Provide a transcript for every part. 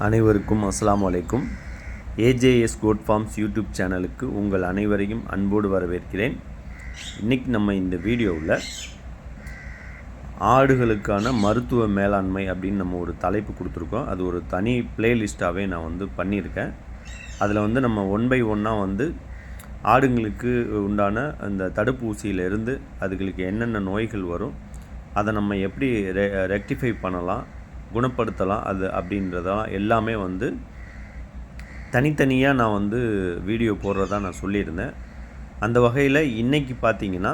அனைவருக்கும் அஸ்ஸலாமு அலைக்கும். ஏஜேஎஸ் கோட் ஃபார்ம்ஸ் யூடியூப் சேனலுக்கு உங்கள் அனைவரையும் அன்போடு வரவேற்கிறேன். இன்றைக்கி நம்ம இந்த வீடியோவில் ஆடுகளுக்கான மருத்துவ மேலாண்மை அப்படின்னு நம்ம ஒரு தலைப்பு கொடுத்துருக்கோம். அது ஒரு தனி பிளேலிஸ்ட்டாகவே நான் பண்ணியிருக்கேன். அதில் நம்ம ஒன் பை ஒன்னாக ஆடுங்களுக்கு உண்டான அந்த தடுப்பூசியிலிருந்து அதுகளுக்கு என்னென்ன நோய்கள் வரும், அதை நம்ம எப்படி ரெக்டிஃபை பண்ணலாம், குணப்படுத்தலாம் அது அப்படின்றதெல்லாம் எல்லாமே தனித்தனியாக நான் வீடியோ போடுறதா நான் சொல்லியிருந்தேன். அந்த வகையில் இன்றைக்கி பார்த்திங்கன்னா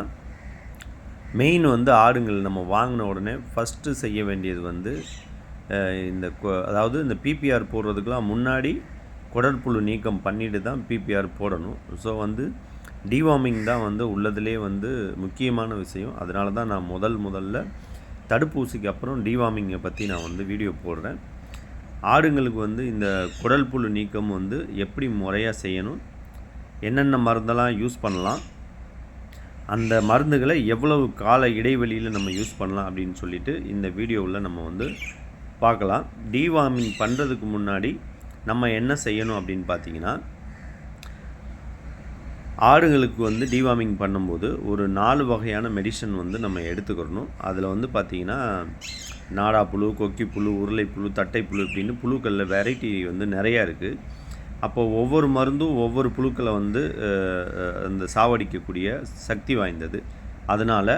மெயின் ஆடுங்கள் நம்ம வாங்கின உடனே ஃபஸ்ட்டு செய்ய வேண்டியது அதாவது இந்த பிபிஆர் போடுறதுக்கெலாம் முன்னாடி குடற்புழு நீக்கம் பண்ணிட்டு தான் பிபிஆர் போடணும். ஸோ டிவார்மிங் தான் உள்ளதுலே முக்கியமான விஷயம். அதனால தான் நான் முதல்ல தடுப்பூசிக்கு அப்புறம் டிவார்மிங்கை பற்றி நான் வீடியோ போடுறேன். ஆடுங்களுக்கு இந்த குடல் புழு நீக்கம் எப்படி முறையாக செய்யணும், என்னென்ன மருந்தெல்லாம் யூஸ் பண்ணலாம், அந்த மருந்துகளை எவ்வளவு கால இடைவெளியில் நம்ம யூஸ் பண்ணலாம் அப்படின்னு சொல்லிட்டு இந்த வீடியோவில் நம்ம பார்க்கலாம். டிவார்மிங் பண்ணுறதுக்கு முன்னாடி நம்ம என்ன செய்யணும் அப்படின்னு பார்த்தீங்கன்னா, ஆடுகளுக்கு டிவார்மிங் பண்ணும்போது ஒரு 4 வகையான மெடிசன் நம்ம எடுத்துக்கிறணும். அதில் பார்த்திங்கன்னா நாடாப்புழு, கொக்கிப்புழு, உருளைப்புழு, தட்டைப்புழு இப்படின்னு புழுக்களில் வெரைட்டி நிறையா இருக்குது. அப்போது ஒவ்வொரு மருந்தும் ஒவ்வொரு புழுக்களை அந்த சாவடிக்கக்கூடிய சக்தி வாய்ந்தது. அதனால்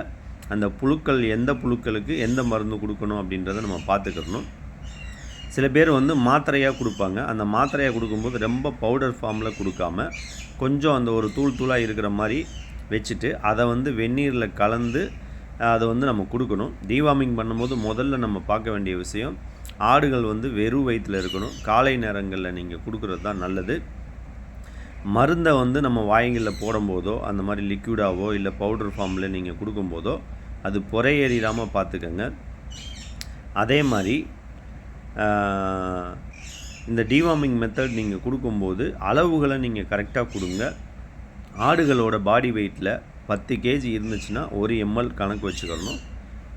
அந்த புழுக்கள் எந்த புழுக்களுக்கு எந்த மருந்து கொடுக்கணும் அப்படின்றத நம்ம பார்த்துக்கிறணும். சில பேர் மாத்திரையாக கொடுப்பாங்க. அந்த மாத்திரையாக கொடுக்கும்போது ரொம்ப பவுடர் ஃபார்மில் கொடுக்காம கொஞ்சம் அந்த ஒரு தூளாக இருக்கிற மாதிரி வச்சுட்டு அதை வெந்நீரில் கலந்து அதை நம்ம கொடுக்கணும். டிவார்மிங் பண்ணும்போது முதல்ல நம்ம பார்க்க வேண்டிய விஷயம், ஆடுகள் வெறும் வயிற்றில் இருக்கணும். காலை நேரங்களில் நீங்கள் கொடுக்குறது தான் நல்லது. மருந்தை நம்ம வாய்களில் போடும்போதோ அந்த மாதிரி லிக்விடாவோ இல்லை பவுடர் ஃபார்மில் நீங்கள் கொடுக்கும்போதோ அது புறையேறாமல் பார்த்துக்கங்க. அதே மாதிரி இந்த டிவார்மிங் மெத்தட் நீங்கள் கொடுக்கும்போது அளவுகளை நீங்கள் கரெக்டாக கொடுங்க. ஆடுகளோட பாடி வெயிட்டில் 10 கேஜி இருந்துச்சுன்னா 1 ml கணக்கு வச்சுக்கிறணும்.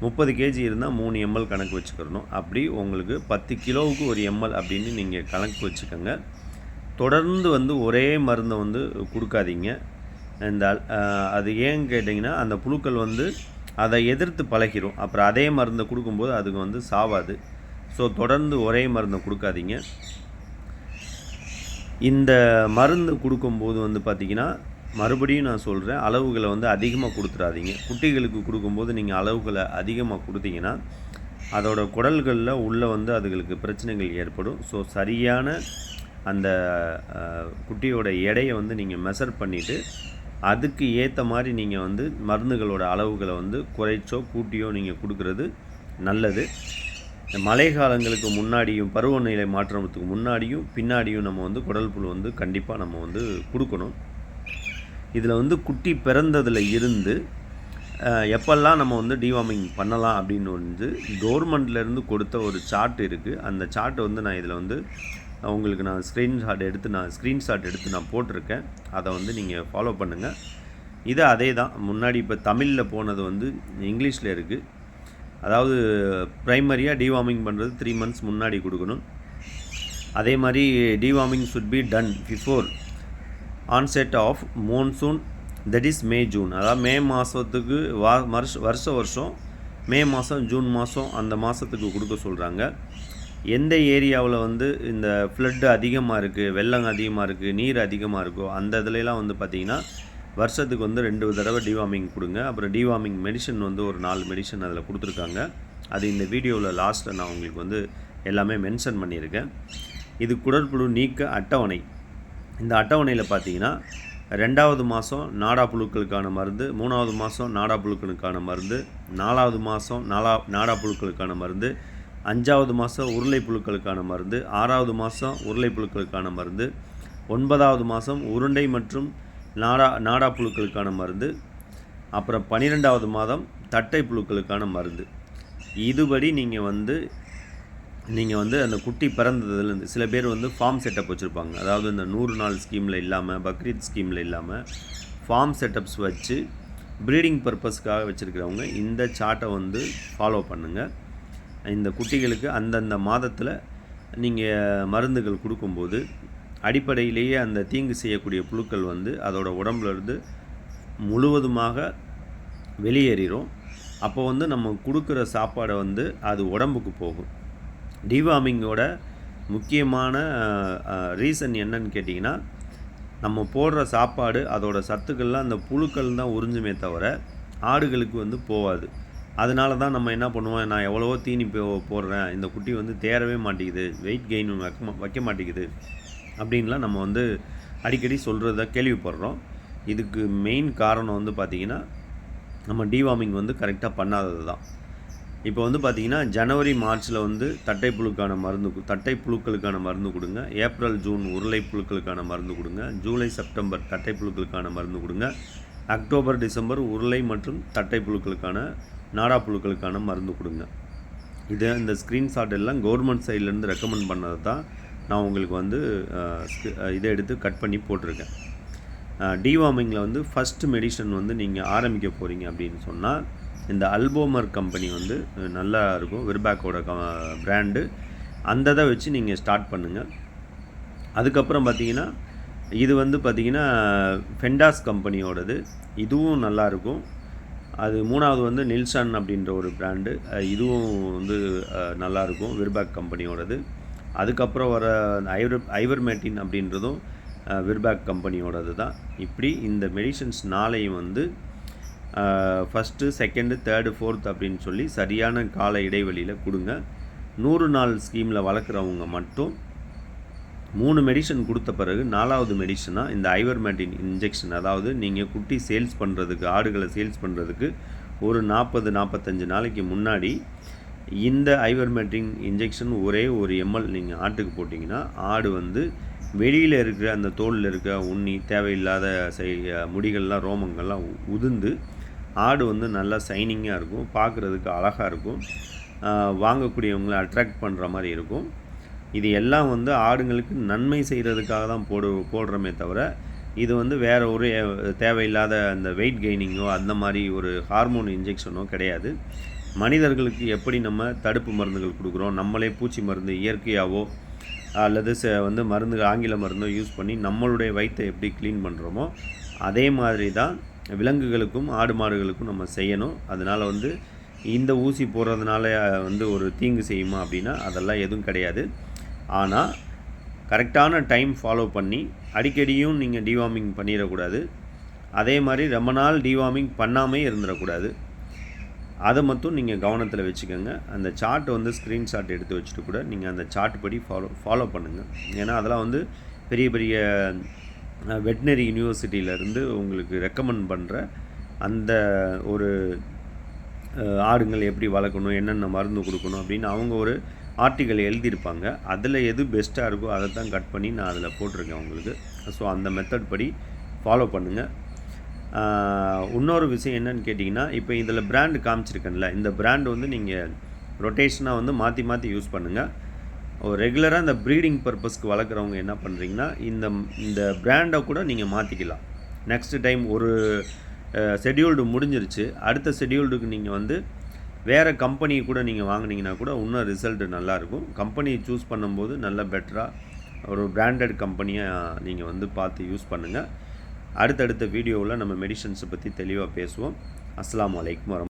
30 கேஜி இருந்தால் 3 ml கணக்கு வச்சுக்கிறணும். அப்படி உங்களுக்கு 10 கிலோவுக்கு 1 ml அப்படின்னு நீங்கள் கணக்கு வச்சுக்கோங்க. தொடர்ந்து ஒரே மருந்தை கொடுக்காதீங்க. இந்த அது ஏன்னு கேட்டிங்கன்னா அந்த புழுக்கள் அதை எதிர்த்து பழகிடும். அப்புறம் அதே மருந்தை கொடுக்கும்போது அதுக்கு சாவாது. ஸோ தொடர்ந்து ஒரே மருந்தை கொடுக்காதீங்க. இந்த மருந்து கொடுக்கும்போது பார்த்திங்கன்னா மறுபடியும் நான் சொல்கிறேன், அளவுகளை அதிகமாக கொடுத்துடாதீங்க. குட்டிகளுக்கு கொடுக்கும்போது நீங்கள் அளவுகளை அதிகமாக கொடுத்தீங்கன்னா அதோட குடல்களில் உள்ளே அதுகளுக்கு பிரச்சனைகள் ஏற்படும். ஸோ சரியான அந்த குட்டியோட எடையை நீங்கள் மெஷர் பண்ணிவிட்டு அதுக்கு ஏற்ற மாதிரி நீங்கள் மருந்துகளோட அளவுகளை குறைச்சோ கூட்டியோ நீங்கள் கொடுக்குறது நல்லது. மழை காலங்களுக்கு முன்னாடியும் பருவநிலை மாற்றத்துக்கு முன்னாடியும் பின்னாடியும் நம்ம குடல் புழு கண்டிப்பாக நம்ம கொடுக்கணும். இதில் குட்டி பிறந்ததில் இருந்து எப்பெல்லாம் நம்ம டிவார்மிங் பண்ணலாம் அப்படின்னு கவர்மெண்ட்லேருந்து கொடுத்த ஒரு சார்ட் இருக்குது. அந்த சார்ட் நான் இதில் உங்களுக்கு நான் ஸ்க்ரீன்ஷாட் எடுத்து நான் போட்டிருக்கேன். அதை நீங்கள் ஃபாலோ பண்ணுங்கள். இது அதே தான். முன்னாடி இப்போ தமிழில் போனது இங்கிலீஷில் இருக்குது. அதாவது ப்ரைமரியாக டிவார்மிங் பண்ணுறது 3 months முன்னாடி கொடுக்கணும். அதே மாதிரி deworming should be done before onset of monsoon, that is May June. அதாவது மே மாதத்துக்கு வருஷம் மே மாதம் ஜூன் மாதம் அந்த மாதத்துக்கு கொடுக்க சொல்கிறாங்க. எந்த ஏரியாவில் இந்த ஃப்ளட்டு அதிகமாக இருக்குது, வெள்ளம் அதிகமாக இருக்குது, நீர் அதிகமாக இருக்கோ அந்த இதுலலாம் பார்த்திங்கன்னா வருஷத்துக்கு 2 தடவை டிவார்மிங் கொடுங்க. அப்புறம் டிவார்மிங் மெடிசன் ஒரு 4 மெடிசன் அதில் கொடுத்துருக்காங்க. அது இந்த வீடியோவில் லாஸ்ட்டில் நான் உங்களுக்கு எல்லாமே மென்ஷன் பண்ணியிருக்கேன். இது குடற்புழு நீக்க அட்டவணை. இந்த அட்டவணையில் பார்த்தீங்கன்னா 2வது மாதம் நாடாப்புழுக்களுக்கான மருந்து, 3வது மாதம் நாடாப்புழுக்களுக்கான மருந்து, 4வது மாதம் நாடாப்புழுக்களுக்கான மருந்து, 5வது மாதம் உருளைப்புழுக்களுக்கான மருந்து, 6வது மாதம் உருளைப்புழுக்களுக்கான மருந்து, 9வது மாதம் உருண்டை மற்றும் நாடாப்புழுக்களுக்கான மருந்து, அப்புறம் 12வது மாதம் தட்டை புழுக்களுக்கான மருந்து. இதுபடி நீங்கள் அந்த குட்டி பிறந்ததுலேருந்து சில பேர் ஃபார்ம் செட்டப் வச்சுருப்பாங்க. அதாவது இந்த 100 நாள் ஸ்கீமில் இல்லாமல், பக்ரீத் ஸ்கீமில் இல்லாமல் ஃபார்ம் செட்டப்ஸ் வச்சு ப்ரீடிங் பர்பஸ்க்காக வச்சுருக்கிறவங்க இந்த சார்ட்டை ஃபாலோ பண்ணுங்கள். இந்த குட்டிகளுக்கு அந்தந்த மாதத்தில் நீங்கள் மருந்துகள் கொடுக்கும்போது அடிப்படையிலேயே அந்த தீங்கு செய்யக்கூடிய புழுக்கள் வந்து அதோட உடம்புலேருந்து முழுவதுமாக வெளியேறிடும். அப்போ வந்து நம்ம கொடுக்குற சாப்பாடை வந்து அது உடம்புக்கு போகும். டிவார்மிங்கோட முக்கியமான ரீசன் என்னன்னு கேட்டிங்கன்னா, நம்ம போடுற சாப்பாடு அதோட சத்துக்கள்லாம் அந்த புழுக்கள் தான் உறிஞ்சுமே தவிர ஆடுகளுக்கு வந்து போகாது. அதனால தான் நம்ம என்ன பண்ணுவோம், நான் எவ்வளவோ தீனி போடுறேன், இந்த குட்டி வந்து தேரவே மாட்டேங்குது, வெயிட் கெயின் வைக்க மாட்டேங்குது அப்படின்லாம் நம்ம வந்து அடிக்கடி சொல்கிறத கேள்விப்படுறோம். இதுக்கு மெயின் காரணம் வந்து பார்த்திங்கன்னா, நம்ம டிவார்மிங் வந்து கரெக்டாக பண்ணாதது தான். இப்போ வந்து பார்த்திங்கன்னா, ஜனவரி மார்ச்சில் வந்து தட்டைப்புழுக்கான தட்டைப்புழுக்களுக்கான மருந்து கொடுங்க. ஏப்ரல் ஜூன் உருளை புழுக்களுக்கான மருந்து கொடுங்க. ஜூலை செப்டம்பர் தட்டைப்புழுக்களுக்கான மருந்து கொடுங்க. அக்டோபர் டிசம்பர் உருளை மற்றும் தட்டைப்புழுக்களுக்கான நாடாப்புழுக்களுக்கான மருந்து கொடுங்க. இந்த ஸ்க்ரீன்ஷாட் எல்லாம் கவர்மெண்ட் சைட்லேருந்து ரெக்கமெண்ட் பண்ணது தான் நான் உங்களுக்கு வந்து இதை எடுத்து கட் பண்ணி போட்டிருக்கேன். டிவார்மிங்கில் வந்து ஃபஸ்ட்டு மெடிசன் வந்து நீங்கள் ஆரம்பிக்க போகிறீங்க அப்படின்னு சொன்னால், இந்த அல்போமர் கம்பெனி வந்து நல்லா இருக்கும், விர்பேக்கோட பிராண்டு. அந்த இதை வச்சு நீங்கள் ஸ்டார்ட் பண்ணுங்கள். அதுக்கப்புறம் பார்த்திங்கன்னா, இது வந்து பார்த்திங்கன்னா ஃபெண்டாஸ் கம்பெனியோடது, இதுவும் நல்லாயிருக்கும். அது மூணாவது வந்து நில்சான் அப்படின்ற ஒரு பிராண்டு, இதுவும் வந்து நல்லாயிருக்கும், விர்பேக் கம்பெனியோடது. அதுக்கப்புறம் வர ஐவர்மேட்டின் அப்படின்றதும் விர்பேக் கம்பெனியோடது தான். இப்படி இந்த மெடிசன்ஸ் நாளையும் வந்து ஃபஸ்ட்டு, செகண்டு, தேர்டு, ஃபோர்த் அப்படின்னு சொல்லி சரியான கால இடைவெளியில் கொடுங்க. 100 நாள் ஸ்கீமில் வளர்க்குறவங்க மட்டும் 3 மெடிசன் கொடுத்த பிறகு 4வது மெடிசனாக இந்த ஐவர்மேட்டின் இன்ஜெக்ஷன், அதாவது நீங்கள் குட்டி சேல்ஸ் பண்ணுறதுக்கு, ஆடுகளை சேல்ஸ் பண்ணுறதுக்கு ஒரு 40-45 நாளைக்கு முன்னாடி இந்த ஐவர்மேட்டின் இன்ஜெக்ஷன் ஒரே 1 ml நீங்கள் ஆட்டுக்கு போட்டிங்கன்னா, ஆடு வந்து வெளியில் இருக்கிற அந்த தோலில் இருக்க உண்ணி, தேவையில்லாத முடிகள்லாம், ரோமங்கள்லாம் உதிர்ந்து ஆடு வந்து நல்லா சைனிங்காக இருக்கும், பார்க்குறதுக்கு அழகாக இருக்கும், வாங்கக்கூடியவங்களை அட்ராக்ட் பண்ணுற மாதிரி இருக்கும். இது எல்லாம் வந்து ஆடுங்களுக்கு நன்மை செய்கிறதுக்காக தான் போடுறோமே தவிர, இது வந்து வேறு ஒரு தேவையில்லாத அந்த வெயிட் கெய்னிங்கோ அந்த மாதிரி ஒரு ஹார்மோன் இன்ஜெக்ஷனோ கிடையாது. மனிதர்களுக்கு எப்படி நம்ம தடுப்பு மருந்துகள் கொடுக்குறோம், நம்மளே பூச்சி மருந்து இயற்கையாகவோ அல்லது வந்து ஆங்கில மருந்தோ யூஸ் பண்ணி நம்மளுடைய வயிற்றை எப்படி க்ளீன் பண்ணுறோமோ, அதே மாதிரி தான் விலங்குகளுக்கும் ஆடு மாடுகளுக்கும் நம்ம செய்யணும். அதனால் வந்து இந்த ஊசி போடுறதுனால வந்து ஒரு தீங்கு செய்யுமா அப்படின்னா அதெல்லாம் எதுவும் கிடையாது. ஆனால் கரெக்டான டைம் ஃபாலோ பண்ணி அடிக்கடியும் நீங்கள் டிவார்மிங் பண்ணிடக்கூடாது. அதே மாதிரி ரொம்ப நாள் டிவார்மிங் பண்ணாமே இருந்துடக்கூடாது. அதை மட்டும் நீங்கள் கவனத்தில் வச்சுக்கோங்க. அந்த சார்ட்டை வந்து ஸ்க்ரீன்ஷாட் எடுத்து வச்சுட்டு கூட நீங்கள் அந்த சார்ட் படி ஃபாலோ பண்ணுங்கள். ஏன்னா அதெல்லாம் வந்து பெரிய பெரிய வெட்னரி யூனிவர்சிட்டியிலேருந்து உங்களுக்கு ரெக்கமெண்ட் பண்ணுற அந்த ஒரு ஆடுங்கள் எப்படி வளர்க்கணும், என்னென்ன மருந்து கொடுக்கணும் அப்படின்னு அவங்க ஒரு ஆர்டிக்கல் எழுதியிருப்பாங்க. அதில் எது பெஸ்ட்டாக இருக்கோ அதை தான் கட் பண்ணி நான் அதில் போட்டிருக்கேன் உங்களுக்கு. ஸோ அந்த மெத்தட் படி ஃபாலோ பண்ணுங்கள். இன்னொரு விஷயம் என்னன்னு கேட்டிங்கன்னா, இப்போ இதில் பிராண்டு காமிச்சிருக்கேன்ல, இந்த பிராண்டு வந்து நீங்கள் ரொட்டேஷனாக வந்து மாற்றி மாற்றி யூஸ் பண்ணுங்கள். ரெகுலராக இந்த ப்ரீடிங் பர்பஸ்க்கு வளர்க்குறவங்க என்ன பண்ணுறீங்கன்னா, இந்த பிராண்டை கூட நீங்கள் மாற்றிக்கலாம். நெக்ஸ்ட் டைம் ஒரு ஷெட்யூல்டு முடிஞ்சிருச்சு, அடுத்த ஷெட்யூல்டுக்கு நீங்கள் வந்து வேறு கம்பெனி கூட நீங்கள் வாங்கினீங்கன்னா கூட இன்னும் ரிசல்ட்டு நல்லாயிருக்கும். கம்பெனி சூஸ் பண்ணும்போது நல்ல பெட்டராக ஒரு பிராண்டட் கம்பெனியாக நீங்கள் வந்து பார்த்து யூஸ் பண்ணுங்கள். அடுத்தடுத்த வீடியோவில் நம்ம மெடிசன்ஸை பற்றி தெளிவாக பேசுவோம். அஸ்ஸலாமு அலைக்கும்.